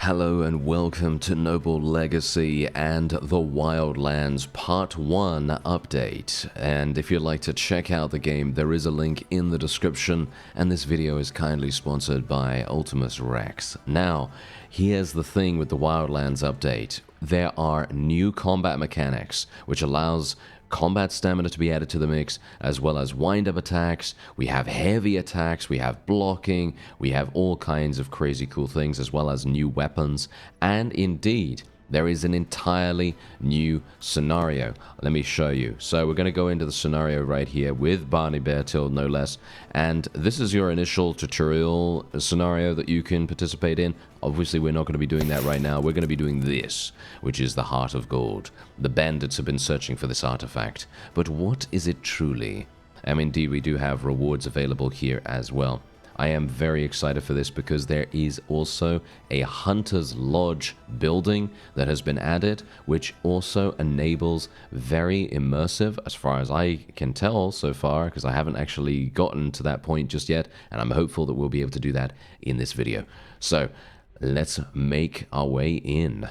Hello and welcome to Noble Legacy and the Wildlands Part 1 update. And if you'd like to check out the game, there is a link in the description, and this video is kindly sponsored by Ultimus Rex. Now, here's the thing with the Wildlands update. There are new combat mechanics, which allows combat stamina to be added to the mix, as well as wind-up attacks. We have heavy attacks, we have blocking, we have all kinds of crazy cool things, as well as new weapons, and indeed, there is an entirely new scenario. Let me show you. So we're going to go into the scenario right here with Barney Beartail, no less. And this is your initial tutorial scenario that you can participate in. Obviously, we're not going to be doing that right now. We're going to be doing this, which is the Heart of Gold. The bandits have been searching for this artifact. But what is it truly? And indeed, we do have rewards available here as well. I am very excited for this because there is also a Hunter's Lodge building that has been added, which also enables very immersive, as far as I can tell so far, because I haven't actually gotten to that point just yet, and I'm hopeful that we'll be able to do that in this video. So, let's make our way in.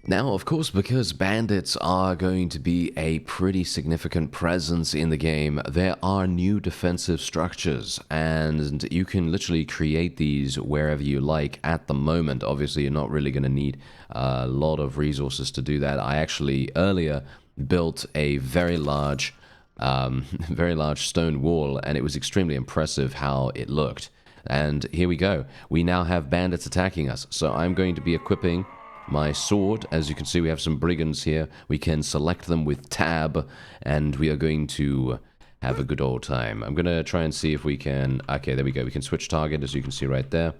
Now, of course, because bandits are going to be a pretty significant presence in the game, there are new defensive structures, and you can literally create these wherever you like at the moment. Obviously, you're not really going to need a lot of resources to do that. I actually, earlier, built a very large stone wall, and it was extremely impressive how it looked. And here we go. We now have bandits attacking us, so I'm going to be equipping my sword. As you can see, we have some brigands here. We can select them with tab, and we are going to have a good old time. I'm going to try and see if we can... Okay, there we go. We can switch target, as you can see right there.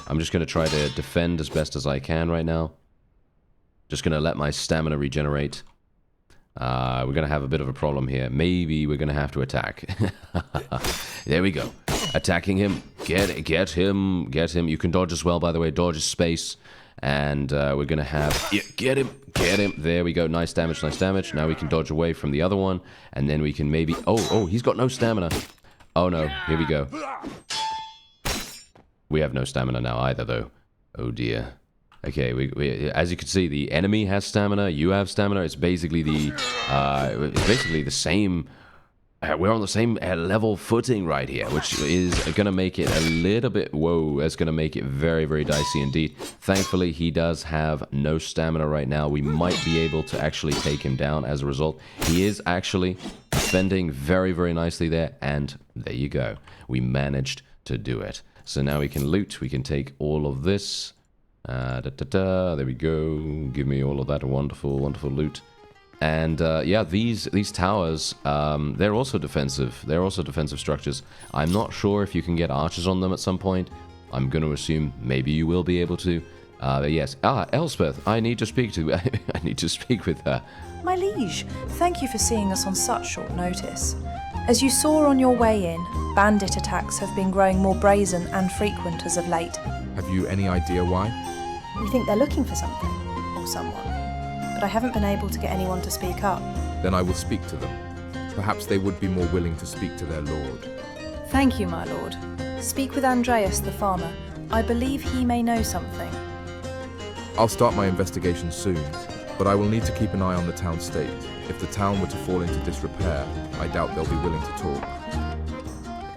I'm just going to try to defend as best as I can right now. Just going to let my stamina regenerate. We're going to have a bit of a problem here. Maybe we're going to have to attack. There we go. Attacking him. Get him. You can dodge as well, by the way. Dodge is space. And we're going to have... Yeah, get him. There we go. Nice damage. Now we can dodge away from the other one. And then we can maybe... Oh, he's got no stamina. Oh, no. Here we go. We have no stamina now either, though. Oh, dear. Okay, we as you can see, the enemy has stamina. You have stamina. It's basically the same... we're on the same level footing right here, which is going to make it a little bit... Whoa, that's going to make it very, very dicey indeed. Thankfully, he does have no stamina right now. We might be able to actually take him down as a result. He is actually defending very, very nicely there, and there you go. We managed to do it. So now we can loot. We can take all of this. There we go. Give me all of that wonderful, wonderful loot. And yeah, these towers, they're also defensive. They're also defensive structures. I'm not sure if you can get archers on them at some point. I'm going to assume maybe you will be able to. But yes. Elspeth, I need to speak to... I need to speak with her. My liege, thank you for seeing us on such short notice. As you saw on your way in, bandit attacks have been growing more brazen and frequent as of late. Have you any idea why? We think they're looking for something, or someone. But I haven't been able to get anyone to speak up. Then I will speak to them. Perhaps they would be more willing to speak to their lord. Thank you, my lord. Speak with Andreas the farmer. I believe he may know something. I'll start my investigation soon, but I will need to keep an eye on the town state. If the town were to fall into disrepair, I doubt they'll be willing to talk.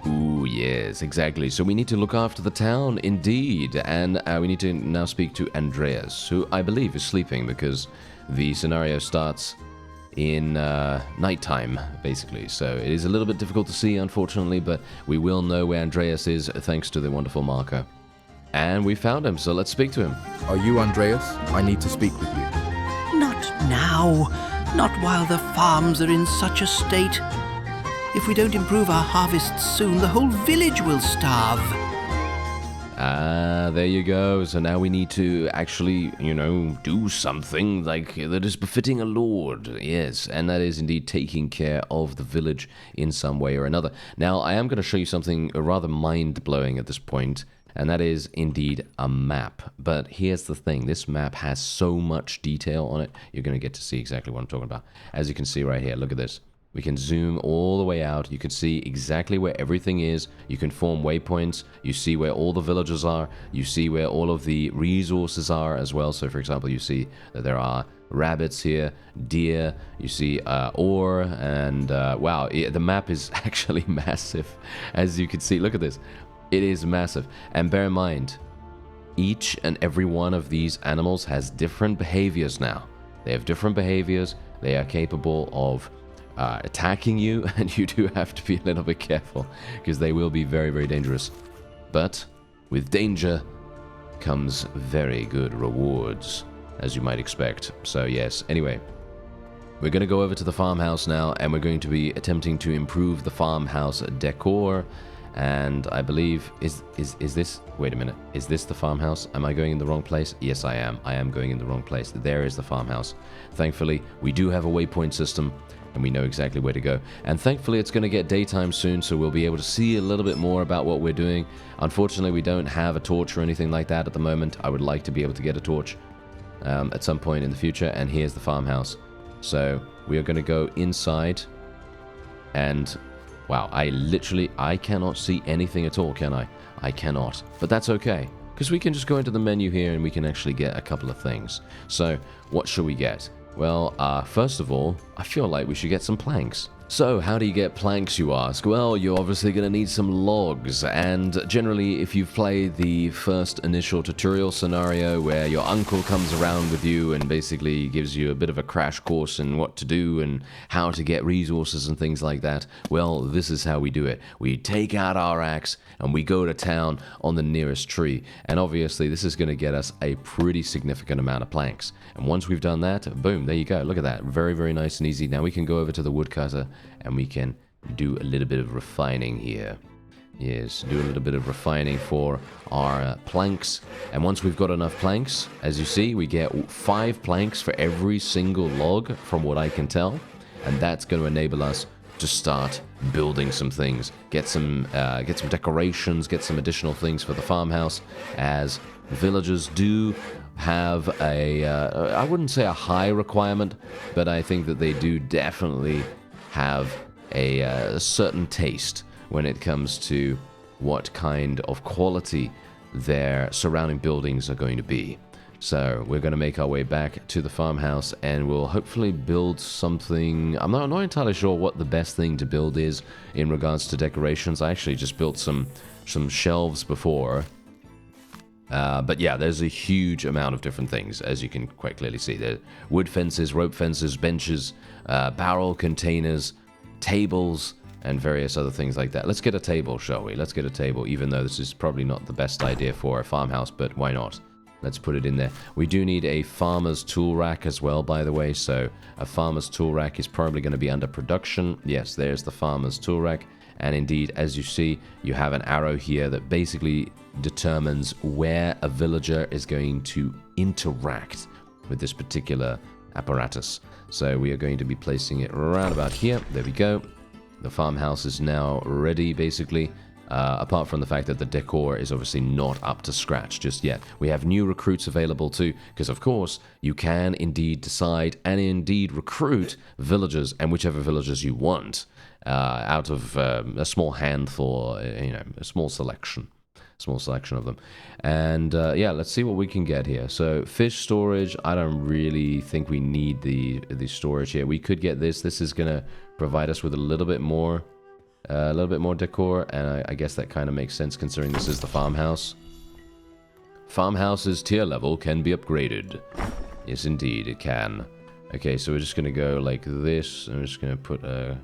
Ooh, yes, exactly. So we need to look after the town, indeed. And we need to now speak to Andreas, who I believe is sleeping because the scenario starts in nighttime, basically. So it is a little bit difficult to see, unfortunately, but we will know where Andreas is thanks to the wonderful marker. And we found him, so let's speak to him. Are you Andreas? I need to speak with you. Not now. Not while the farms are in such a state. If we don't improve our harvests soon, the whole village will starve. There you go. So now we need to actually, do something like that is befitting a lord. Yes, and that is indeed taking care of the village in some way or another. Now, I am going to show you something rather mind-blowing at this point, and that is indeed a map. But here's the thing. This map has so much detail on it, you're going to get to see exactly what I'm talking about. As you can see right here, look at this. We can zoom all the way out. You can see exactly where everything is. You can form waypoints. You see where all the villagers are. You see where all of the resources are as well. So, for example, you see that there are rabbits here, deer, you see ore, and wow, the map is actually massive. As you can see, look at this. It is massive. And bear in mind, each and every one of these animals has different behaviors now. They have different behaviors. They are capable of attacking you, and you do have to be a little bit careful because they will be very, very dangerous. But with danger comes very good rewards, as you might expect. So yes, anyway, we're going to go over to the farmhouse now, and we're going to be attempting to improve the farmhouse decor. And I believe, is this, wait a minute, is this the farmhouse? Am I going in the wrong place? Yes, I am. I am going in the wrong place. There is the farmhouse. Thankfully, we do have a waypoint system, and we know exactly where to go. And thankfully, it's going to get daytime soon, so we'll be able to see a little bit more about what we're doing. Unfortunately, we don't have a torch or anything like that at the moment. I would like to be able to get a torch at some point in the future. And here's the farmhouse. So we are going to go inside, and wow, I cannot see anything at all, can I? I cannot. But that's okay, because we can just go into the menu here and we can actually get a couple of things. So what should we get? Well, first of all, I feel like we should get some planks. So, how do you get planks, you ask? Well, you're obviously going to need some logs, and generally, if you've played the first initial tutorial scenario where your uncle comes around with you and basically gives you a bit of a crash course in what to do and how to get resources and things like that, well, this is how we do it. We take out our axe and we go to town on the nearest tree, and obviously, this is going to get us a pretty significant amount of planks. And once we've done that, boom, there you go. Look at that. Very, very nice and easy. Now we can go over to the woodcutter and we can do a little bit of refining here. Yes, do a little bit of refining for our planks. And once we've got enough planks, as you see, we get 5 planks for every single log, from what I can tell. And that's going to enable us to start building some things, get some decorations, get some additional things for the farmhouse, as villagers do have I wouldn't say a high requirement, but I think that they do definitely have a certain taste when it comes to what kind of quality their surrounding buildings are going to be. So we're going to make our way back to the farmhouse, and we'll hopefully build something. I'm not entirely sure what the best thing to build is in regards to decorations. I actually just built some shelves before. But yeah, there's a huge amount of different things, as you can quite clearly see. There are wood fences, rope fences, benches, barrel containers, tables, and various other things like that. Let's get a table, shall we? Let's get a table, even though this is probably not the best idea for a farmhouse, but why not? Let's put it in there. We do need a farmer's tool rack as well, by the way, so a farmer's tool rack is probably going to be under production. Yes, there's the farmer's tool rack. And indeed, as you see, you have an arrow here that basically determines where a villager is going to interact with this particular apparatus. So we are going to be placing it right about here. There we go. The farmhouse is now ready, basically. Apart from the fact that the decor is obviously not up to scratch just yet. We have new recruits available too, because of course you can indeed decide and indeed recruit villagers, and whichever villagers you want, out of a small handful, a small selection of them. And yeah, let's see what we can get here. So fish storage, I don't really think we need the storage here. We could get this. This is going to provide us with a little bit more decor, and I guess that kind of makes sense considering this is the farmhouse. Farmhouse's tier level can be upgraded. Yes, indeed, it can. Okay, so we're just going to go like this. I'm just going to put a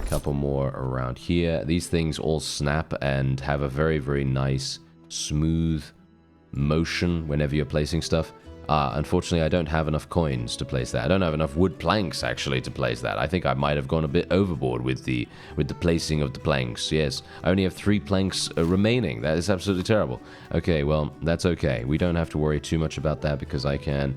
couple more around here. These things all snap and have a very, very nice, smooth motion whenever you're placing stuff. Unfortunately, I don't have enough coins to place that. I don't have enough wood planks, actually, to place that. I think I might have gone a bit overboard with the placing of the planks. Yes, I only have 3 planks remaining. That is absolutely terrible. Okay, well, that's okay. We don't have to worry too much about that because I can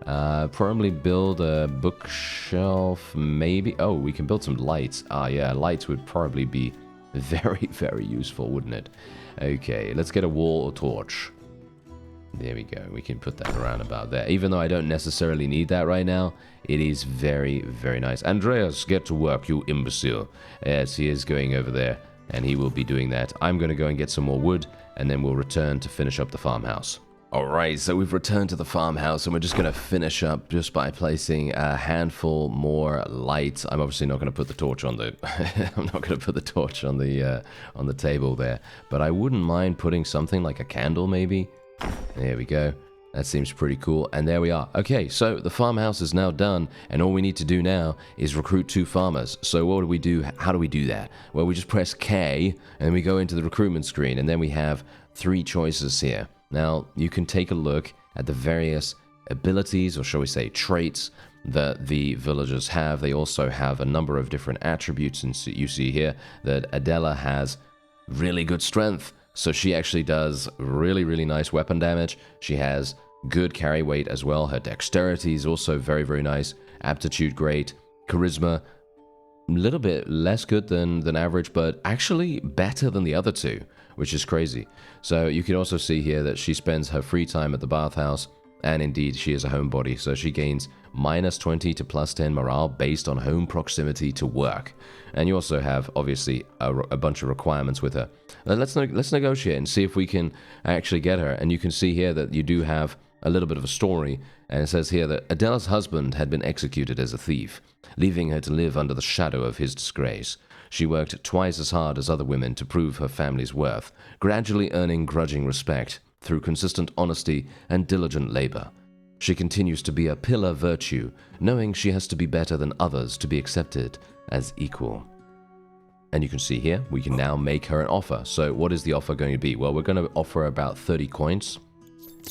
probably build a bookshelf, maybe. Oh, we can build some lights. Yeah, lights would probably be very, very useful, wouldn't it? Okay, let's get a wall torch. There we go. We can put that around about there. Even though I don't necessarily need that right now, it is very, very nice. Andreas, get to work, you imbecile. Yes, he is going over there, and he will be doing that. I'm going to go and get some more wood, and then we'll return to finish up the farmhouse. Alright, so we've returned to the farmhouse, and we're just going to finish up just by placing a handful more lights. I'm obviously not going to put the torch on the... I'm not going to put the torch on the table there, but I wouldn't mind putting something like a candle, maybe. There we go. That seems pretty cool. And there we are. Okay, so the farmhouse is now done, and all we need to do now is recruit 2 farmers. So what do we do? How do we do that? Well, we just press K, and then we go into the recruitment screen, and then we have 3 choices here. Now, you can take a look at the various abilities, or shall we say traits, that the villagers have. They also have a number of different attributes, and you see here that Adela has really good strength. So she actually does really, really nice weapon damage. She has good carry weight as well. Her dexterity is also very, very nice. Aptitude, great. Charisma, a little bit less good than average, but actually better than the other 2, which is crazy. So you can also see here that she spends her free time at the bathhouse, and indeed she is a homebody, so she gains -20 to +10 morale based on home proximity to work. And you also have, obviously, a bunch of requirements with her. Let's negotiate and see if we can actually get her. And you can see here that you do have a little bit of a story, and it says here that Adela's husband had been executed as a thief, leaving her to live under the shadow of his disgrace. She worked twice as hard as other women to prove her family's worth, gradually earning grudging respect through consistent honesty and diligent labor. She continues to be a pillar virtue, knowing she has to be better than others to be accepted as equal. And you can see here, we can now make her an offer. So what is the offer going to be? Well, we're going to offer about 30 coins.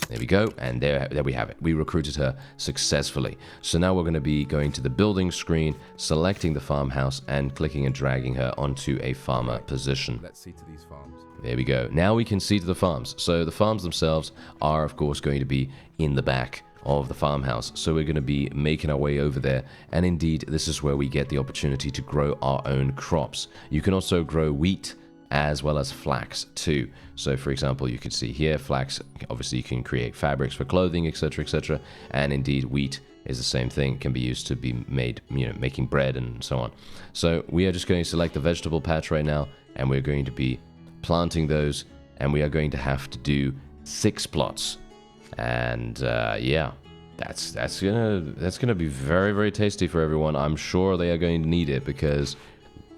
There we go, and there we have it. We recruited her successfully. So now we're going to be going to the building screen, selecting the farmhouse, and clicking and dragging her onto a farmer position. Let's see to these farms. There we go. Now we can see to the farms. So the farms themselves are, of course, going to be in the back of the farmhouse. So we're going to be making our way over there. And indeed, this is where we get the opportunity to grow our own crops. You can also grow wheat as well as flax too. So for example, you can see here, flax, obviously you can create fabrics for clothing, etc., etc. And indeed, wheat is the same thing, can be used to be made, making bread and so on. So we are just going to select the vegetable patch right now, and we're going to be planting those, and we are going to have to do 6 plots. And yeah, that's gonna be very, very tasty for everyone. I'm sure they are going to need it because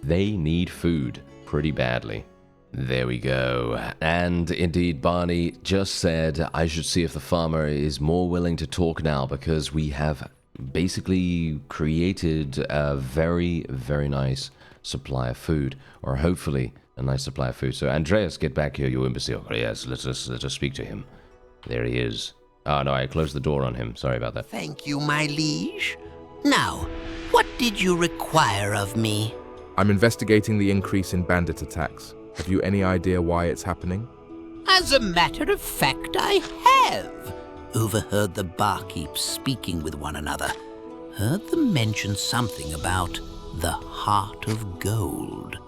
they need food pretty badly. There we go. And indeed, Barney just said I should see if the farmer is more willing to talk now, because we have basically created a very, very nice supply of food, or hopefully a nice supply of food. So Andreas, get back here, you imbecile. Yes, let us speak to him. There he is. Oh no, I closed the door on him. Sorry about that. Thank you, my liege. Now, what did you require of me? I'm investigating the increase in bandit attacks. Have you any idea why it's happening? As a matter of fact, I have. Overheard the barkeeps speaking with one another. Heard them mention something about the Heart of Gold.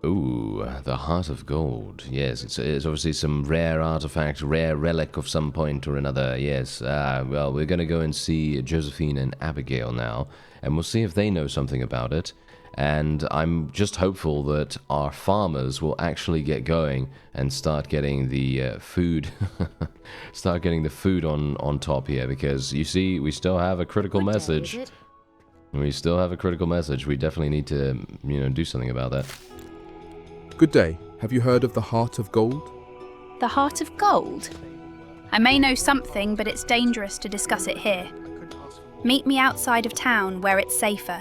Ooh, the Heart of Gold. Yes, it's obviously some rare artifact, rare relic of some point or another. Yes, well, we're going to go and see Josephine and Abigail now, and we'll see if they know something about it. And I'm just hopeful that our farmers will actually get going and start getting the food, start getting the food on top here, because you see, we still have a critical message. We still have a critical message. We definitely need to, do something about that. Good day. Have you heard of the Heart of Gold? The Heart of Gold? I may know something, but it's dangerous to discuss it here. Meet me outside of town where it's safer.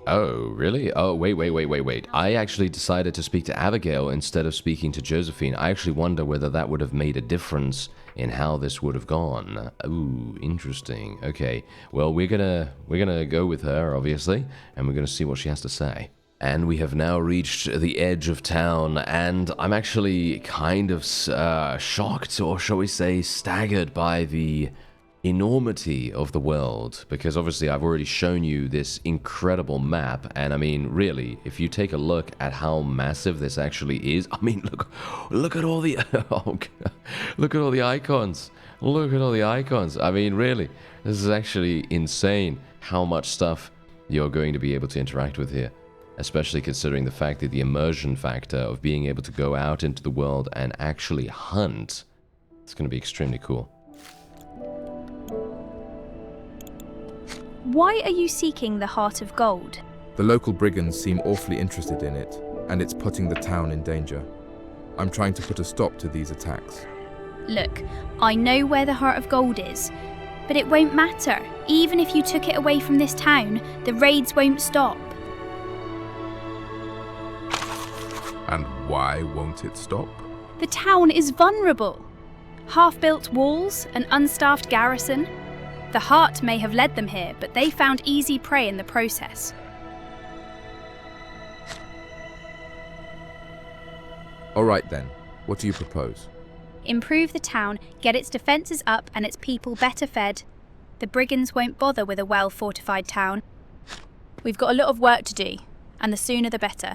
Oh, really? Oh, wait. I actually decided to speak to Abigail instead of speaking to Josephine. I actually wonder whether that would have made a difference in how this would have gone. Ooh, interesting. Okay, well, we're gonna go with her, obviously, and we're gonna see what she has to say. And we have now reached the edge of town, and I'm actually kind of shocked, or shall we say staggered, by the enormity of the world, because obviously I've already shown you this incredible map, and I mean, really, if you take a look at how massive this actually is, I mean, look at all the oh, God. Look at all the icons. Look at all the icons. I mean, really, this is actually insane how much stuff you're going to be able to interact with here, especially considering the fact that the immersion factor of being able to go out into the world and actually hunt, it's going to be extremely cool. Why are you seeking the Heart of Gold? The local brigands seem awfully interested in it, and it's putting the town in danger. I'm trying to put a stop to these attacks. Look, I know where the Heart of Gold is, but it won't matter. Even if you took it away from this town, the raids won't stop. And why won't it stop? The town is vulnerable. Half-built walls, an unstaffed garrison. The Heart may have led them here, but they found easy prey in the process. All right then, what do you propose? Improve the town, get its defences up and its people better fed. The brigands won't bother with a well-fortified town. We've got a lot of work to do, and the sooner the better.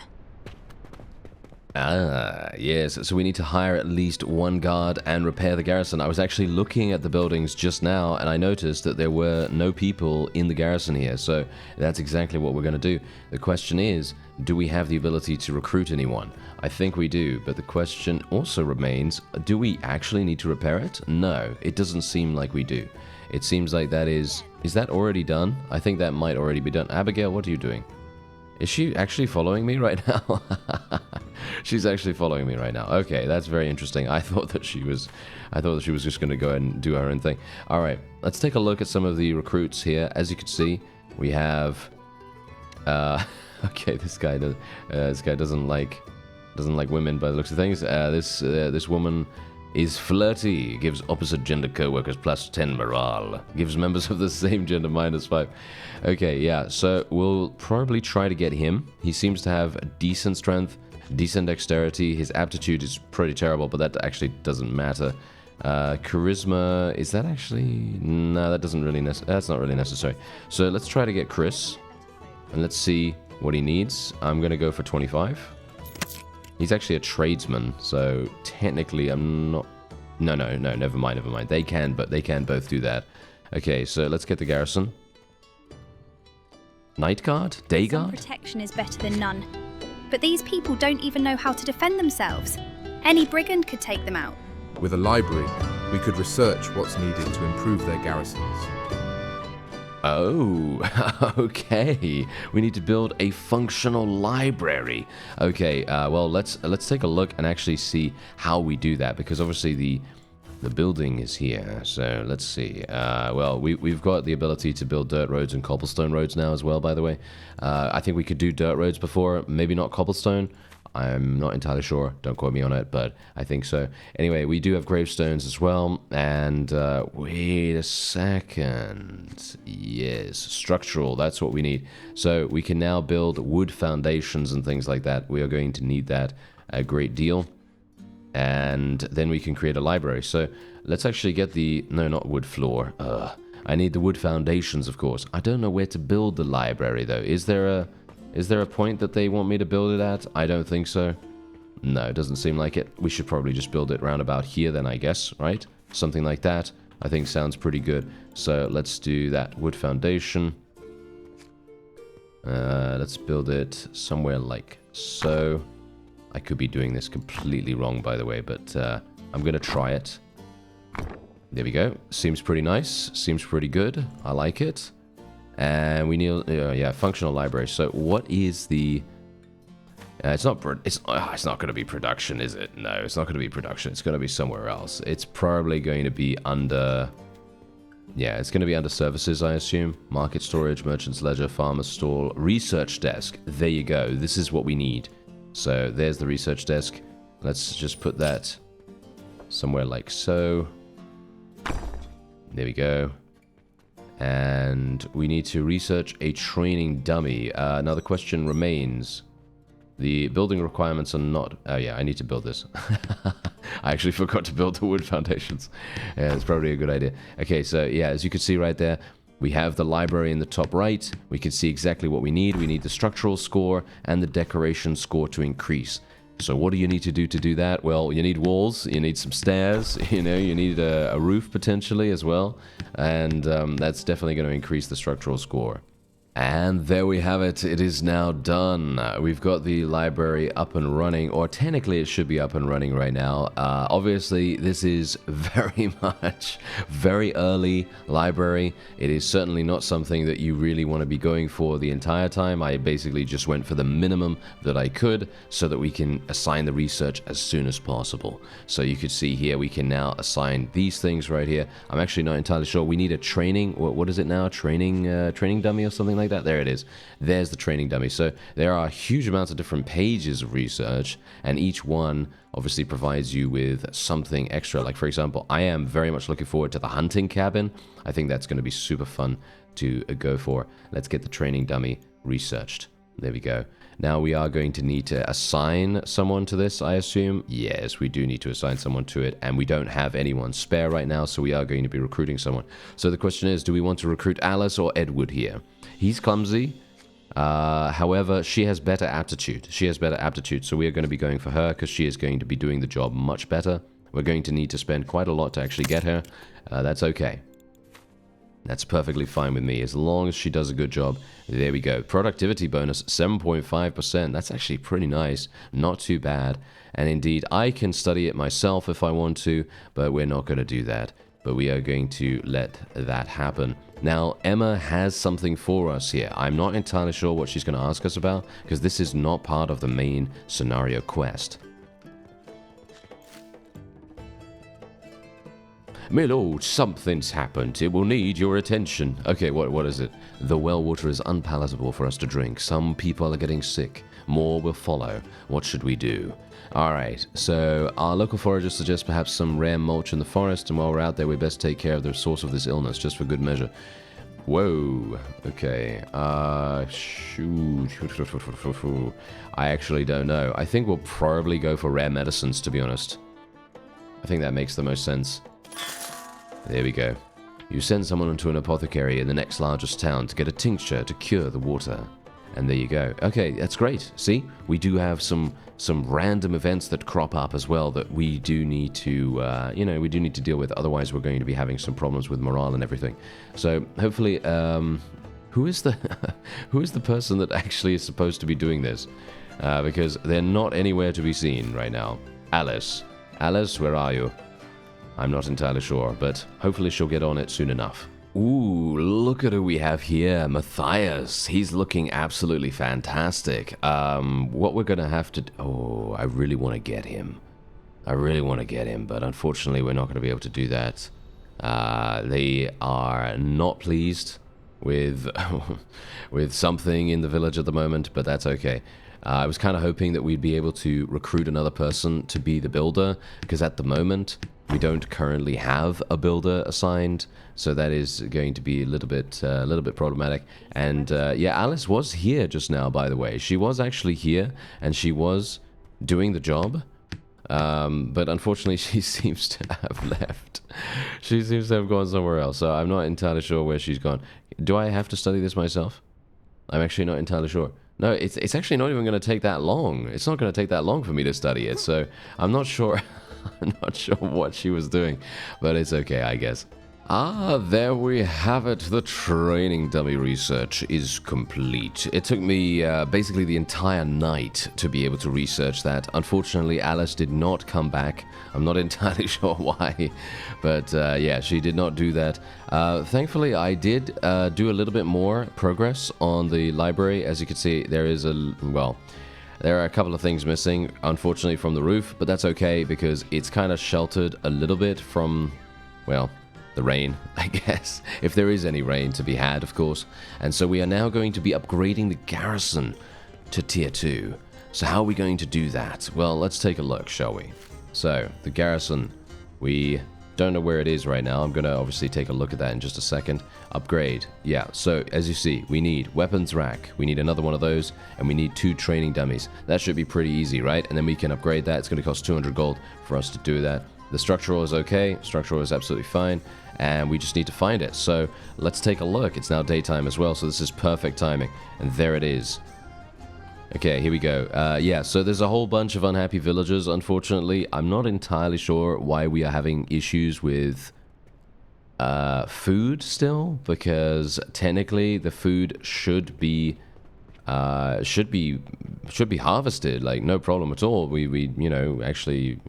Ah, yes, so we need to hire at least one guard and repair the garrison. I was actually looking at the buildings just now, and I noticed that there were no people in the garrison here, so that's exactly what we're going to do. The question is, do we have the ability to recruit anyone? I think we do, but the question also remains, do we actually need to repair it? No, it doesn't seem like we do. It seems like that is that already done? I think that might already be done. Abigail, what are you doing? Is she actually following me right now? She's actually following me right now. Okay, that's very interesting. I thought that she was just going to go and do her own thing. All right, let's take a look at some of the recruits here. As you can see, we have okay, this guy doesn't like women by the looks of things. This woman is flirty, gives opposite gender co-workers plus 10 morale, gives members of the same gender -5. Okay, yeah, so we'll probably try to get him. He seems to have decent strength, decent dexterity. His aptitude is pretty terrible, but that actually doesn't matter. Charisma, is that actually... No, that doesn't really that's not really necessary. So let's try to get Chris, and let's see what he needs. I'm going to go for 25. He's actually a tradesman, so technically I'm not... No, never mind. They can both do that. Okay, so let's get the garrison. Night guard? Day Some guard? protection is better than none. But these people don't even know how to defend themselves. Any brigand could take them out. With a library, we could research what's needed to improve their garrisons. Oh, okay. We need to build a functional library. Okay, well, let's take a look and actually see how we do that, because obviously the building is here. So let's see. Well, we've got the ability to build dirt roads and cobblestone roads now as well, by the way. I think we could do dirt roads before, maybe not cobblestone. I'm not entirely sure. Don't quote me on it, but I think so. Anyway, we do have gravestones as well. And wait a second. Yes, structural. That's what we need. So we can now build wood foundations and things like that. We are going to need that a great deal. And then we can create a library. So let's actually get the... No, not wood floor. I need the wood foundations, of course. I don't know where to build the library, though. Is there a point that they want me to build it at? I don't think so. No, it doesn't seem like it. We should probably just build it round about here then, I guess, right? Something like that, I think sounds pretty good. So let's do that wood foundation. Let's build it somewhere like so. I could be doing this completely wrong, by the way, but I'm going to try it. There we go. Seems pretty nice. Seems pretty good. I like it. And we need, yeah, functional library. So what is the... it's not going to be production, is it? No, it's not going to be production. It's going to be somewhere else. It's probably going to be under... Yeah, it's going to be under services, I assume. Market storage, merchant's ledger, farmer's stall, research desk. There you go. This is what we need. So there's the research desk. Let's just put that somewhere like so. There we go. And we need to research a training dummy. Now the question remains. The building requirements are not... Oh yeah, I need to build this. I actually forgot to build the wood foundations. Yeah, it's probably a good idea. Okay, so yeah, as you can see right there, we have the library in the top right. We can see exactly what we need. We need the structural score and the decoration score to increase. So what do you need to do that? Well, you need walls, you need some stairs, you know, you need a roof potentially as well. And that's definitely going to increase the structural score. And there we have it. It is now done. We've got the library up and running, or technically it should be up and running right now. Obviously, this is very much very early library. It is certainly not something that you really want to be going for the entire time. I basically just went for the minimum that I could so that we can assign the research as soon as possible. So you could see here, we can now assign these things right here. I'm actually not entirely sure. We need a training, what is it now? Training dummy or something like that. There it is. There's the training dummy. So there are huge amounts of different pages of research, and each one obviously provides you with something extra. Like, for example, I am very much looking forward to the hunting cabin. I think that's going to be super fun to go for. Let's get the training dummy researched. There we go. Now we are going to need to assign someone to this, I assume. Yes, we do need to assign someone to it, and we don't have anyone spare right now, so we are going to be recruiting someone. So the question is, do we want to recruit Alice or Edward here? He's clumsy. However, she has better aptitude. So we are going to be going for her because she is going to be doing the job much better. We're going to need to spend quite a lot to actually get her. That's okay. That's perfectly fine with me, as long as she does a good job. There we go. Productivity bonus, 7.5%. That's actually pretty nice. Not too bad. And indeed, I can study it myself if I want to, but we're not going to do that. But we are going to let that happen. Now, Emma has something for us here. I'm not entirely sure what she's going to ask us about, because this is not part of the main scenario quest. My lord, something's happened. It will need your attention. Okay, what is it? The well water is unpalatable for us to drink. Some people are getting sick. More will follow. What should we do? Alright, so our local foragers suggest perhaps some rare mulch in the forest, and while we're out there, we best take care of the source of this illness, just for good measure. Whoa. Okay. Shoot. I actually don't know. I think we'll probably go for rare medicines, to be honest. I think that makes the most sense. There we go. You send someone into an apothecary in the next largest town to get a tincture to cure the water. And there you go. Okay, that's great. See? We do have some random events that crop up as well that we do need to, we do need to deal with. Otherwise, we're going to be having some problems with morale and everything. So, hopefully, who is the person that actually is supposed to be doing this? Because they're not anywhere to be seen right now. Alice. Alice, where are you? I'm not entirely sure, but hopefully she'll get on it soon enough. Ooh, look at who we have here, Matthias. He's looking absolutely fantastic. What we're going to have to... Oh, I really want to get him. But unfortunately we're not going to be able to do that. They are not pleased with, with something in the village at the moment, but that's okay. I was kind of hoping that we'd be able to recruit another person to be the builder, because at the moment we don't currently have a builder assigned, so that is going to be a little bit problematic. And yeah, Alice was here just now, by the way. She was actually here, and she was doing the job, but unfortunately she seems to have left. She seems to have gone somewhere else, so I'm not entirely sure where she's gone. Do I have to study this myself? I'm actually not entirely sure. No, it's actually not even going to take that long. It's not going to take that long for me to study it, so I'm not sure. I'm not sure what she was doing, but it's okay, I guess. Ah, there we have it. The training dummy research is complete. It took me basically the entire night to be able to research that. Unfortunately, Alice did not come back. I'm not entirely sure why, but yeah, she did not do that. Thankfully, I did do a little bit more progress on the library. As you can see, there is there are a couple of things missing, unfortunately, from the roof, but that's okay because it's kind of sheltered a little bit from, well, the rain, I guess, if there is any rain to be had, of course. And so we are now going to be upgrading the garrison to tier 2. So how are we going to do that? Well, let's take a look, shall we? So, the garrison, we Don't know where it is right now. I'm going to obviously take a look at that in just a second. Upgrade. Yeah, so as you see, we need weapons rack. We need another one of those, and we need 2 training dummies. That should be pretty easy, right? And then we can upgrade that. It's going to cost 200 gold for us to do that. The structural is okay. Structural is absolutely fine. And we just need to find it. So let's take a look. It's now daytime as well, so this is perfect timing. And there it is. Okay, here we go. Yeah, so there's a whole bunch of unhappy villagers, unfortunately. I'm not entirely sure why we are having issues with food still, because technically the food should be harvested, like no problem at all. We you know, actually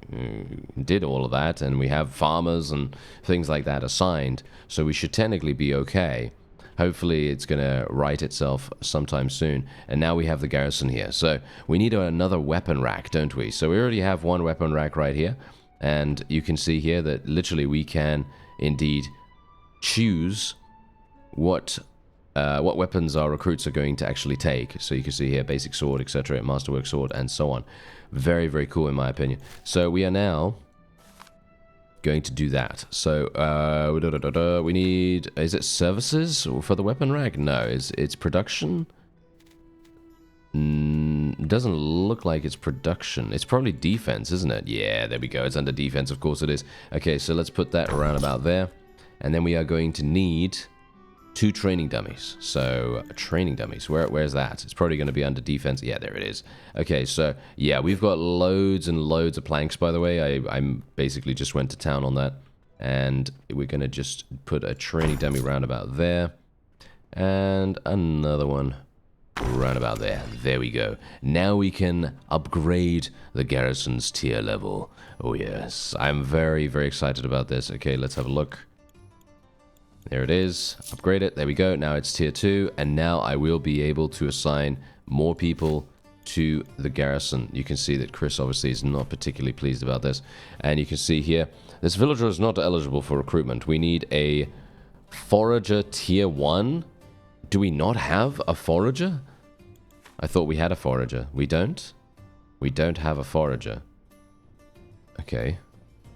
did all of that, and we have farmers and things like that assigned, so we should technically be okay. Hopefully it's going to right itself sometime soon. And now we have the garrison here. So we need another weapon rack, don't we? So we already have 1 weapon rack right here. And you can see here that literally we can indeed choose what weapons our recruits are going to actually take. So you can see here basic sword, etc., masterwork sword, and so on. Very, very cool in my opinion. So we are now going to do that. So we need, is it services for the weapon rack? No, it's production. Doesn't look like it's production. It's probably defense, isn't it? Yeah, there we go. It's under defense, of course it is. Okay, so let's put that around about there, and then we are going to need 2 training dummies. So training dummies, where's that? It's probably going to be under defense. Yeah, there it is. Okay, so yeah, we've got loads and loads of planks, by the way. I'm basically just went to town on that, and we're going to just put a training dummy round about there, and another one round about there. There we go. Now we can upgrade the garrison's tier level. Oh yes, I'm very, very excited about this. Okay, let's have a look. There it is. Upgrade it. There we go. Now it's tier 2, and now I will be able to assign more people to the garrison. You can see that Chris obviously is not particularly pleased about this. And you can see here, this villager is not eligible for recruitment. We need a forager tier 1. Do we not have a forager? I thought we had a forager. We don't? We don't have a forager. Okay.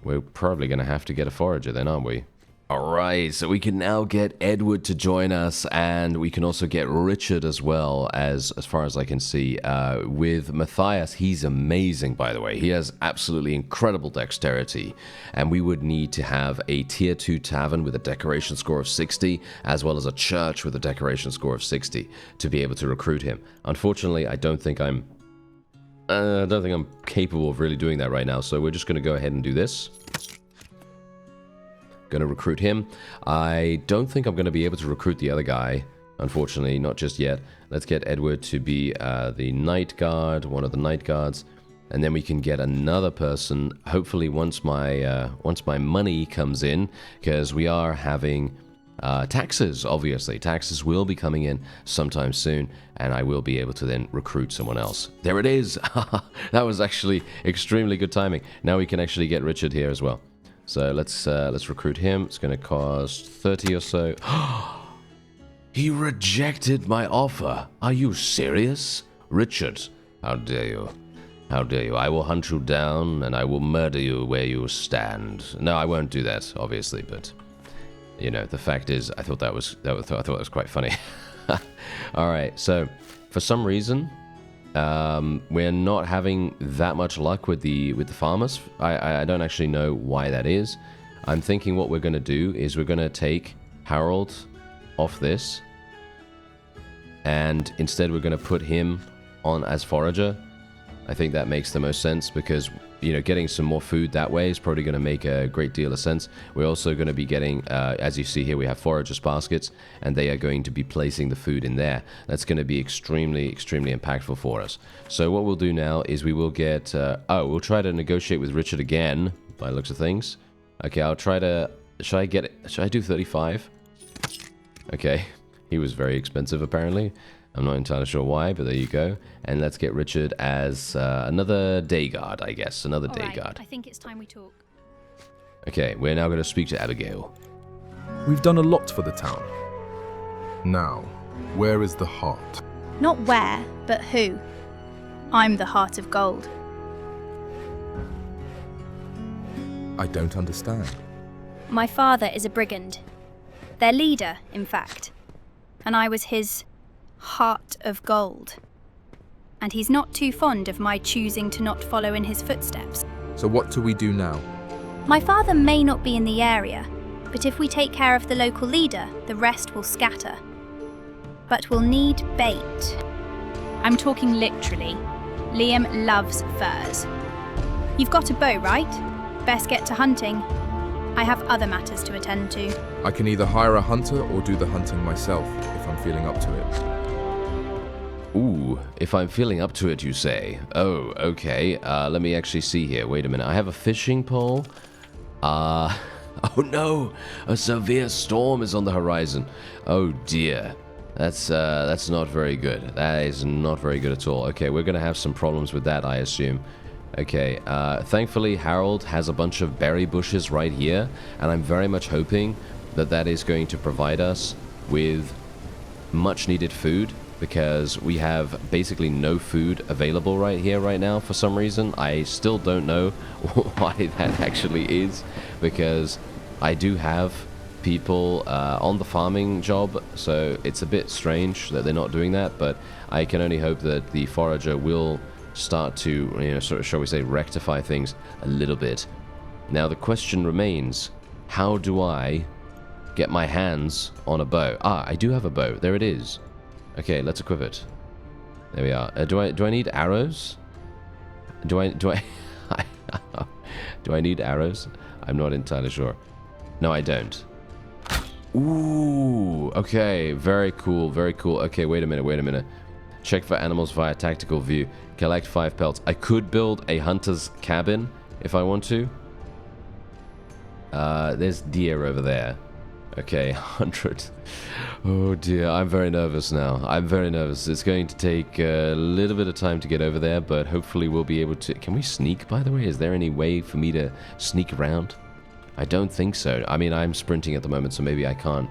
We're probably going to have to get a forager then, aren't we? Alright, so we can now get Edward to join us, and we can also get Richard as well, as far as I can see. With Matthias, he's amazing, by the way. He has absolutely incredible dexterity, and we would need to have a tier 2 tavern with a decoration score of 60, as well as a church with a decoration score of 60, to be able to recruit him. Unfortunately, I don't think I'm capable of really doing that right now, so we're just going to go ahead and do this. Going to recruit him. I don't think I'm going to be able to recruit the other guy, unfortunately, not just yet. Let's get Edward to be the night guard, one of the night guards, and then we can get another person, hopefully once my money comes in, because we are having taxes, obviously. Taxes will be coming in sometime soon, and I will be able to then recruit someone else. There it is. That was actually extremely good timing. Now we can actually get Richard here as well. So let's recruit him. It's going to cost 30 or so. He rejected my offer. Are you serious? Richard, how dare you? How dare you? I will hunt you down and I will murder you where you stand. No, I won't do that, obviously, but you know, the fact is I thought that was quite funny. All right. So, for some reason, we're not having that much luck with the farmers. I don't actually know why that is. I'm thinking what we're going to do is we're going to take Harold off this, and instead we're going to put him on as forager. I think that makes the most sense because, you know, getting some more food that way is probably going to make a great deal of sense. We're also going to be getting, as you see here, we have foragers baskets, and they are going to be placing the food in there. That's going to be extremely, extremely impactful for us. So what we'll do now is we will get, we'll try to negotiate with Richard again, by the looks of things. Okay, I'll try to, should I do 35? Okay, he was very expensive apparently. I'm not entirely sure why, but there you go. And let's get Richard as another day guard, I guess. Another day guard. I think it's time we talk. Okay, we're now going to speak to Abigail. We've done a lot for the town. Now, where is the heart? Not where, but who. I'm the heart of gold. I don't understand. My father is a brigand. Their leader, in fact. And I was his heart of gold. And he's not too fond of my choosing to not follow in his footsteps. So what do we do now? My father may not be in the area, but if we take care of the local leader, the rest will scatter. But we'll need bait. I'm talking literally. Liam loves furs. You've got a bow, right? Best get to hunting. I have other matters to attend to. I can either hire a hunter or do the hunting myself, if I'm feeling up to it. Ooh, if I'm feeling up to it, you say. Oh, okay. Let me actually see here. Wait a minute. I have a fishing pole. Oh no! A severe storm is on the horizon. Oh dear. That's not very good. That is not very good at all. Okay, we're gonna have some problems with that, I assume. Okay, thankfully Harold has a bunch of berry bushes right here, and I'm very much hoping that that is going to provide us with much needed food, because we have basically no food available right here right now for some reason. I still don't know why that actually is, because I do have people on the farming job, so it's a bit strange that they're not doing that, but I can only hope that the forager will start to, you know, sort of, shall we say, rectify things a little bit. Now the question remains, how do I get my hands on a bow? Ah, I do have a bow. There it is. Okay, let's equip it. There we are. Do I need arrows? Do I do I need arrows? I'm not entirely sure. No, I don't. Ooh, okay, very cool, very cool. Okay, wait a minute. Check for animals via tactical view. Collect 5 pelts. I could build a hunter's cabin if I want to. There's deer over there. Okay, 100. Oh dear, I'm very nervous now. I'm very nervous. It's going to take a little bit of time to get over there, but hopefully we'll be able to... Can we sneak, by the way? Is there any way for me to sneak around? I don't think so. I mean, I'm sprinting at the moment, so maybe I can't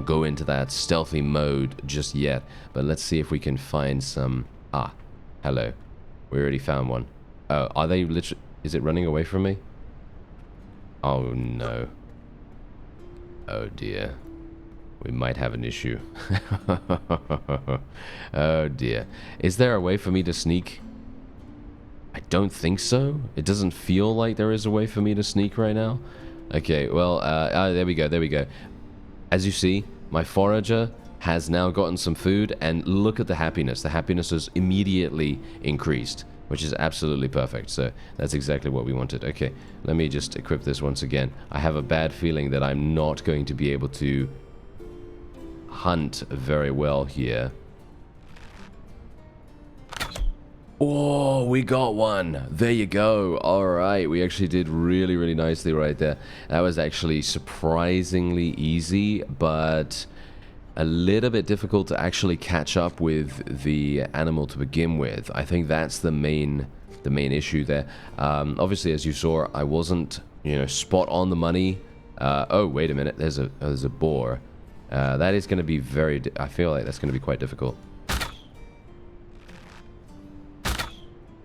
go into that stealthy mode just yet. But let's see if we can find some... Ah, hello. We already found one. Oh, are they literally... Is it running away from me? Oh, no. Oh, dear. We might have an issue. Oh, dear. Is there a way for me to sneak? I don't think so. It doesn't feel like there is a way for me to sneak right now. Okay, well, there we go. As you see, my forager has now gotten some food, and look at the happiness. The happiness has immediately increased, which is absolutely perfect. So that's exactly what we wanted. Okay, let me just equip this once again. I have a bad feeling that I'm not going to be able to hunt very well here. Oh, we got one. There you go. All right, we actually did really, really nicely right there. That was actually surprisingly easy, but a little bit difficult to actually catch up with the animal to begin with. I think that's the main issue there. Obviously, as you saw, I wasn't, you know, spot on the money. Oh, wait a minute. There's a boar. That is going to be very... I feel like that's going to be quite difficult.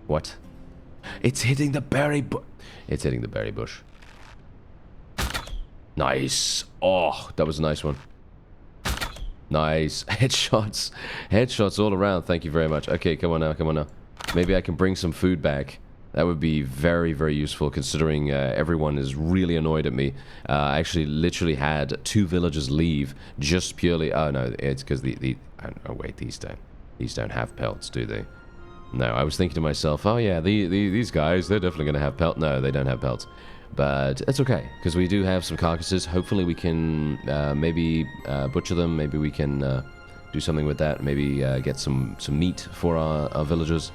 What? It's hitting the berry bush. It's hitting the berry bush. Nice. Oh, that was a nice one. Nice. Headshots. Headshots all around. Thank you very much. Okay, come on now. Maybe I can bring some food back. That would be very, very useful, considering everyone is really annoyed at me. I actually literally had 2 villagers leave just purely... Oh, no, it's because oh, wait, these don't have pelts, do they? No, I was thinking to myself, oh yeah, these guys, they're definitely going to have pelts. No, they don't have pelts. But it's okay, because we do have some carcasses. Hopefully we can maybe butcher them. Maybe we can do something with that. Maybe get some meat for our villagers.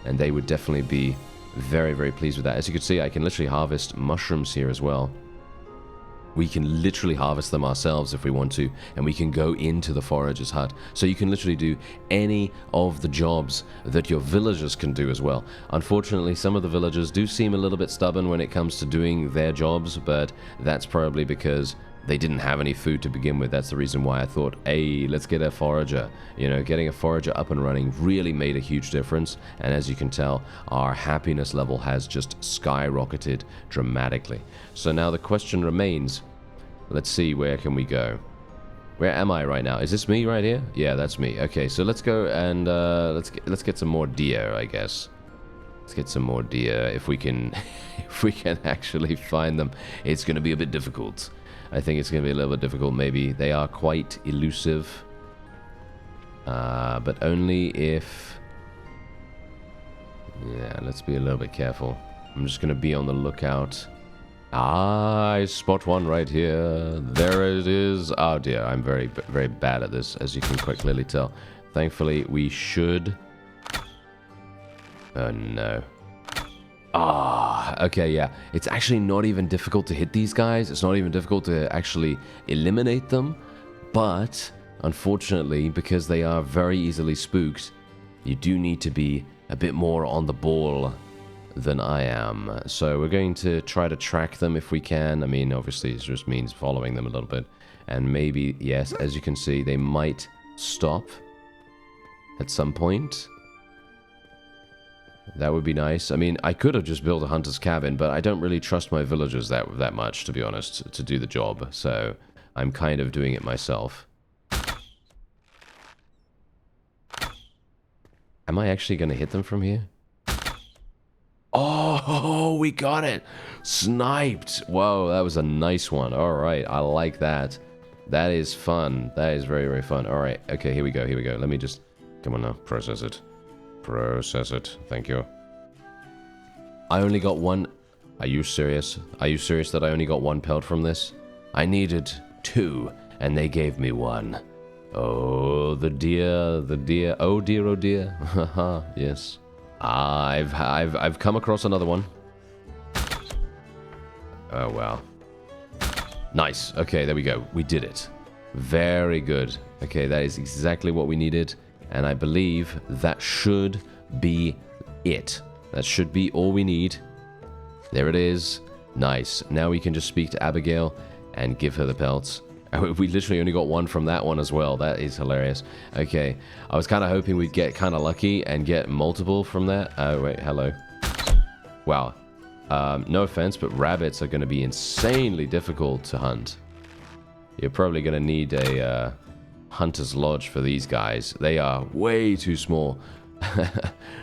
And they would definitely be very, very pleased with that. As you can see, I can literally harvest mushrooms here as well. We can literally harvest them ourselves if we want to, and we can go into the forager's hut. So you can literally do any of the jobs that your villagers can do as well. Unfortunately, some of the villagers do seem a little bit stubborn when it comes to doing their jobs, but that's probably because they didn't have any food to begin with. That's the reason why I thought, hey, let's get a forager. You know, getting a forager up and running really made a huge difference. And as you can tell, our happiness level has just skyrocketed dramatically. So now the question remains, let's see, where can we go? Where am I right now? Is this me right here? Yeah, that's me. Okay, so let's go and let's get some more deer, I guess. Let's get some more deer if we can if we can actually find them. It's going to be a bit difficult. I think it's going to be a little bit difficult, maybe. They are quite elusive. But only if... Yeah, let's be a little bit careful. I'm just going to be on the lookout. Ah, I spot one right here. There it is. Oh dear, I'm very, very bad at this, as you can quite clearly tell. Thankfully, we should... Oh no. Ah, okay, yeah. It's actually not even difficult to hit these guys. It's not even difficult to actually eliminate them. But, unfortunately, because they are very easily spooked, you do need to be a bit more on the ball than I am. So we're going to try to track them if we can. I mean, obviously, it just means following them a little bit. And maybe, yes, as you can see, they might stop at some point. That would be nice. I mean, I could have just built a hunter's cabin, but I don't really trust my villagers that much, to be honest, to do the job. So I'm kind of doing it myself. Am I actually going to hit them from here? Oh, we got it! Sniped! Whoa, that was a nice one. Alright, I like that. That is fun. That is very, very fun. Alright, okay, here we go, here we go. Let me just... Come on now, process it. Process it. Thank you. I only got one... Are you serious? Are you serious that I only got one pelt from this? I needed 2, and they gave me 1. Oh, the deer, the deer. Oh dear, oh dear. Haha, yes. I've come across another one. Oh, wow. Nice. Okay, there we go. We did it. Very good. Okay, that is exactly what we needed. And I believe that should be it. That should be all we need. There it is. Nice. Now we can just speak to Abigail and give her the pelts. We literally only got 1 from that one as well. That is hilarious. Okay. I was kind of hoping we'd get kind of lucky and get multiple from that. Oh, wait. Hello. Wow. No offense, but rabbits are going to be insanely difficult to hunt. You're probably going to need a hunter's lodge for these guys. They are way too small.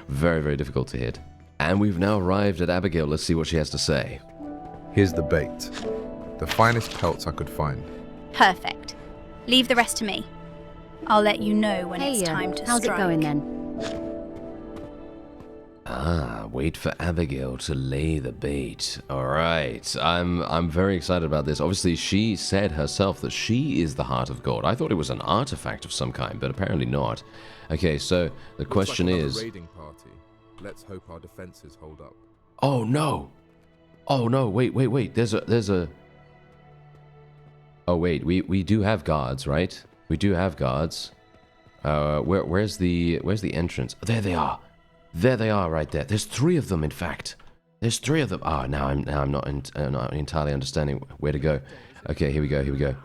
Very, very difficult to hit. And we've now arrived at Abigail. Let's see what she has to say. Here's the bait. The finest pelts I could find. Perfect. Leave the rest to me. I'll let you know when it's time to how's strike. it going then? Ah, wait for Abigail to lay the bait. Alright, I'm very excited about this. Obviously, she said herself that she is the Heart of Gold. I thought it was an artifact of some kind, but apparently not. Okay, so the question is... Raiding party. Let's hope our defenses hold up. Oh no! Oh no, wait. There's a... Oh wait, we do have guards, right? We do have guards. Where's the entrance? There they are. There they are, right there. There's 3 of them, in fact. There's 3 of them. Ah, now I'm not entirely understanding where to go. Okay, here we go.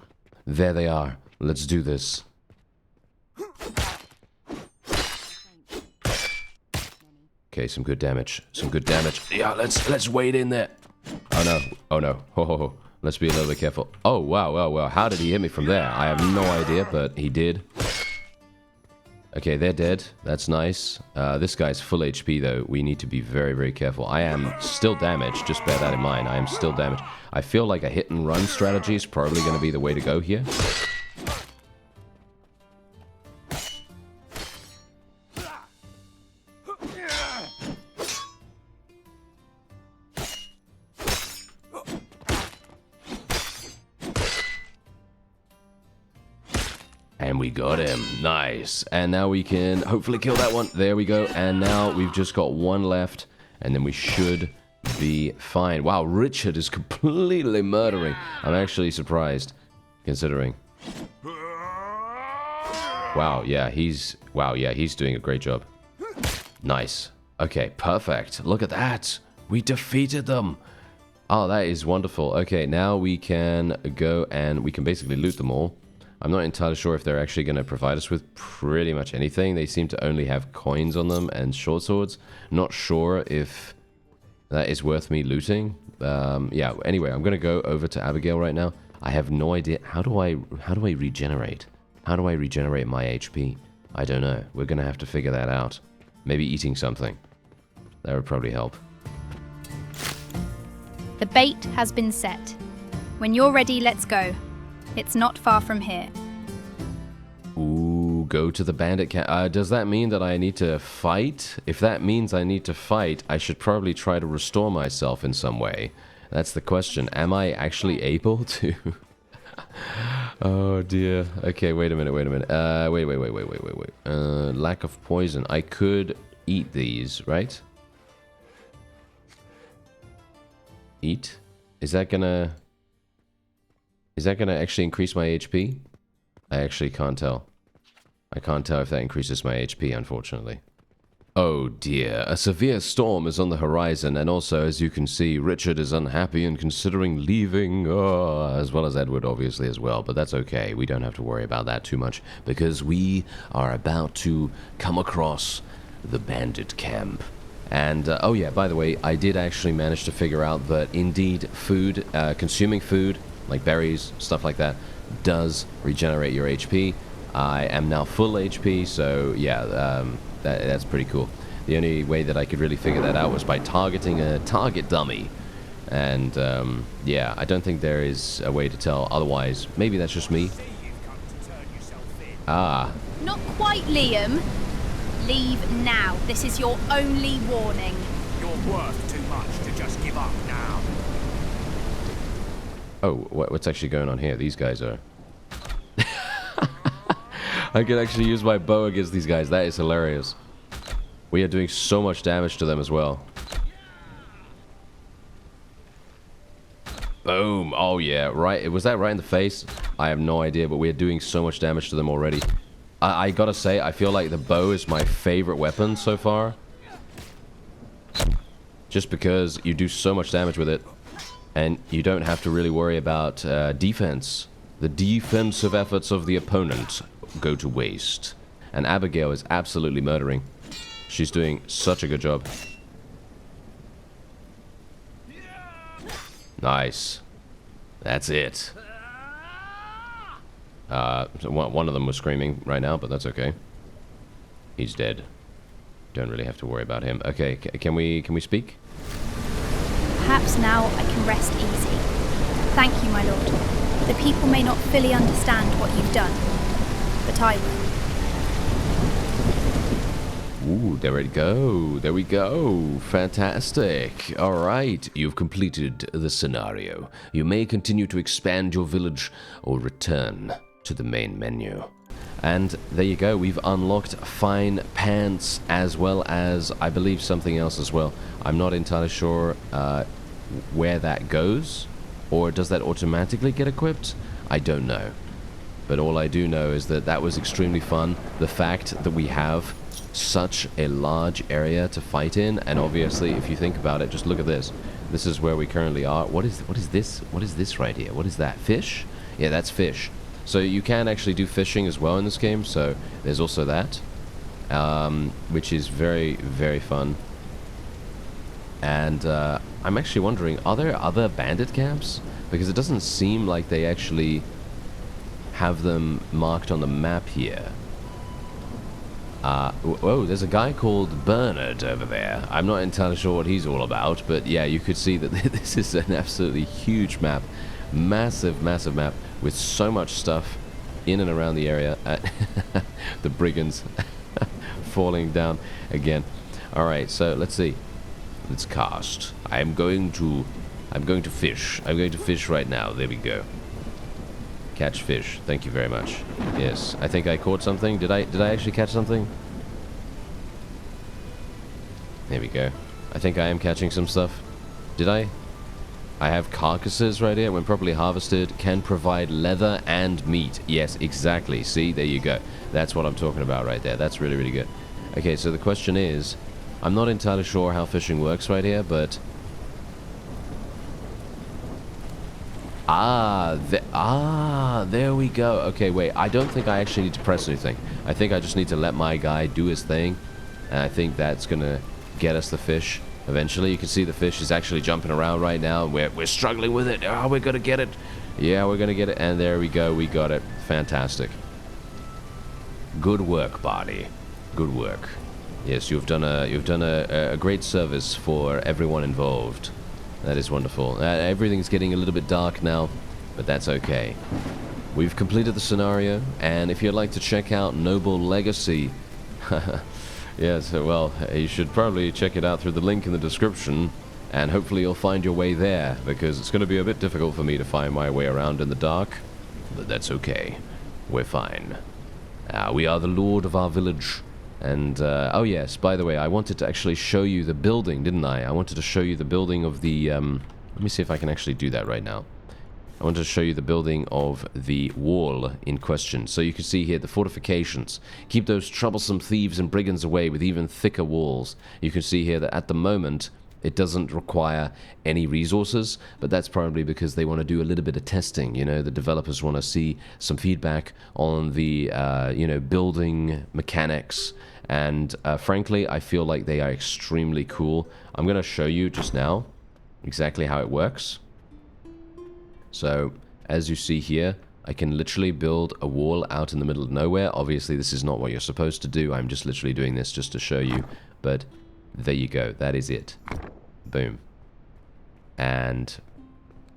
There they are. Let's do this. Okay, some good damage. Yeah, let's wade in there. Oh no. Ho. Let's be a little bit careful. Oh, wow. How did he hit me from there? I have no idea, but he did. Okay, they're dead. That's nice. This guy's full HP, though. We need to be very, very careful. I am still damaged. Just bear that in mind. I am still damaged. I feel like a hit-and-run strategy is probably going to be the way to go here. And we got him. Nice. And now we can hopefully kill that one. There we go. And now we've just got 1 left. And then we should be fine. Wow, Richard is completely murdering. I'm actually surprised, considering. Wow, yeah, he's doing a great job. Nice. Okay, perfect. Look at that. We defeated them. Oh, that is wonderful. Okay, now we can go and we can basically loot them all. I'm not entirely sure if they're actually going to provide us with pretty much anything. They seem to only have coins on them and short swords. Not sure if that is worth me looting. Yeah, anyway, I'm going to go over to Abigail right now. I have no idea. How do I regenerate? How do I regenerate my HP? I don't know. We're going to have to figure that out. Maybe eating something. That would probably help. The bait has been set. When you're ready, let's go. It's not far from here. Ooh, go to the bandit camp. Does that mean that I need to fight? If that means I need to fight, I should probably try to restore myself in some way. That's the question. Am I actually able to? Oh dear. Okay, wait a minute. Wait. Lack of poison. I could eat these, right? Eat? Is that gonna actually increase my HP? I actually can't tell. I can't tell if that increases my HP, unfortunately. Oh dear, a severe storm is on the horizon, and also, as you can see, Richard is unhappy and considering leaving, as well as Edward, obviously, as well. But that's okay, we don't have to worry about that too much, because we are about to come across the bandit camp. And, oh yeah, by the way, I did actually manage to figure out that, indeed, food, consuming food, like berries, stuff like that, does regenerate your HP. I am now full HP, so yeah, that's pretty cool. The only way that I could really figure that out was by targeting a target dummy. And, yeah, I don't think there is a way to tell otherwise. Maybe that's just me. Ah. Not quite, Liam. Leave now. This is your only warning. You're worth too much to just give up now. Oh, what's actually going on here? These guys are... I can actually use my bow against these guys. That is hilarious. We are doing so much damage to them as well. Boom. Oh, yeah. Right. Was that right in the face? I have no idea, but we are doing so much damage to them already. I gotta say, I feel like the bow is my favorite weapon so far. Just because you do so much damage with it. And you don't have to really worry about defense. The defensive efforts of the opponent go to waste. And Abigail is absolutely murdering. She's doing such a good job. Nice. That's it. One of them was screaming right now, but that's okay. He's dead. Don't really have to worry about him. Okay, can we speak? Perhaps now I can rest easy. Thank you, my lord. The people may not fully understand what you've done, but I will. Ooh, there we go. There we go. Fantastic. All right, you've completed the scenario. You may continue to expand your village or return to the main menu. And there you go. We've unlocked fine pants as well as, I believe, something else as well. I'm not entirely sure where that goes, or does that automatically get equipped? I don't know. But all I do know is that that was extremely fun. The fact that we have such a large area to fight in, and obviously, if you think about it, just look at this. This is where we currently are. What is this? What is this right here? What is that? Fish? Yeah, that's fish. So you can actually do fishing as well in this game, so there's also that, which is very, very fun. And I'm actually wondering, are there other bandit camps? Because it doesn't seem like they actually have them marked on the map here. Whoa, there's a guy called Bernard over there. I'm not entirely sure what he's all about, but yeah, you could see that this is an absolutely huge map. Massive, massive map with so much stuff in and around the area. The brigands falling down again. Alright, so let's see. Let's cast. I'm going to fish. I'm going to fish right now. There we go. Catch fish. Thank you very much. Yes, I think I caught something. Did I actually catch something? There we go. I think I am catching some stuff. Did I? I have carcasses right here. When properly harvested, can provide leather and meat. Yes, exactly. See, there you go. That's what I'm talking about right there. That's really, really good. Okay, so the question is, I'm not entirely sure how fishing works right here, but There we go. Okay, wait. I don't think I actually need to press anything. I think I just need to let my guy do his thing. And I think that's going to get us the fish eventually. You can see the fish is actually jumping around right now. We're struggling with it. Oh, we're going to get it. Yeah, we're going to get it. And there we go. We got it. Fantastic. Good work, Barney. Good work. Yes, you've done a great service for everyone involved. That is wonderful. Everything's getting a little bit dark now, but that's okay. We've completed the scenario, and if you'd like to check out Noble Legacy, yes, well, you should probably check it out through the link in the description, and hopefully you'll find your way there, because it's going to be a bit difficult for me to find my way around in the dark, but that's okay. We're fine. We are the lord of our village. And, oh yes, by the way, I wanted to actually show you the building, didn't I? I wanted to show you the building of the, let me see if I can actually do that right now. I wanted to show you the building of the wall in question. So you can see here the fortifications. Keep those troublesome thieves and brigands away with even thicker walls. You can see here that at the moment, it doesn't require any resources, but that's probably because they want to do a little bit of testing. You know, the developers want to see some feedback on the, you know, building mechanics. And frankly, I feel like they are extremely cool. I'm going to show you just now exactly how it works. So, as you see here, I can literally build a wall out in the middle of nowhere. Obviously, this is not what you're supposed to do. I'm just literally doing this just to show you. But there you go. That is it. Boom. And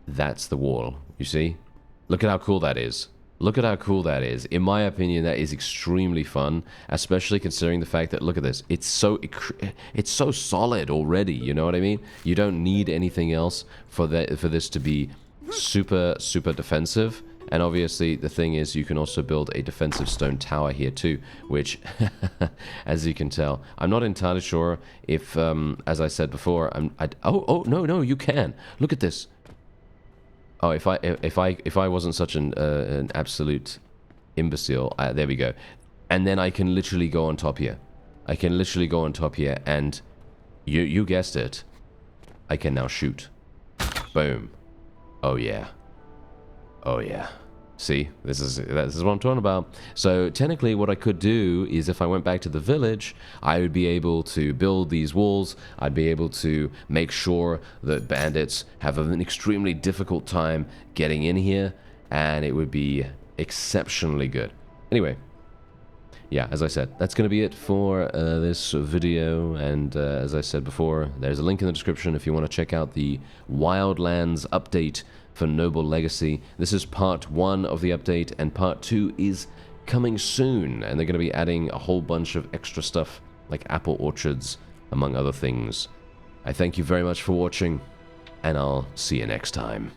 that's the wall. You see? Look at how cool that is. Look at how cool that is. In my opinion, that is extremely fun, especially considering the fact that, look at this, it's so solid already, you know what I mean? You don't need anything else for this to be super defensive. And obviously, the thing is, you can also build a defensive stone tower here too, which, as you can tell, I'm not entirely sure if, as I said before, oh, no, you can. Look at this. Oh, if I wasn't such an absolute imbecile, there we go. And then I can literally go on top here. I can literally go on top here, and you guessed it, I can now shoot. Boom. Oh yeah. Oh yeah. See, this is what I'm talking about. So technically what I could do is, if I went back to the village, I would be able to build these walls. I'd be able to make sure that bandits have an extremely difficult time getting in here, and it would be exceptionally good. Anyway, yeah, as I said, that's going to be it for this video, and as I said before, there's a link in the description if you want to check out the Wildlands update for Noble Legacy. This is part 1 of the update, and part 2 is coming soon, and they're going to be adding a whole bunch of extra stuff, like apple orchards, among other things. I thank you very much for watching, and I'll see you next time.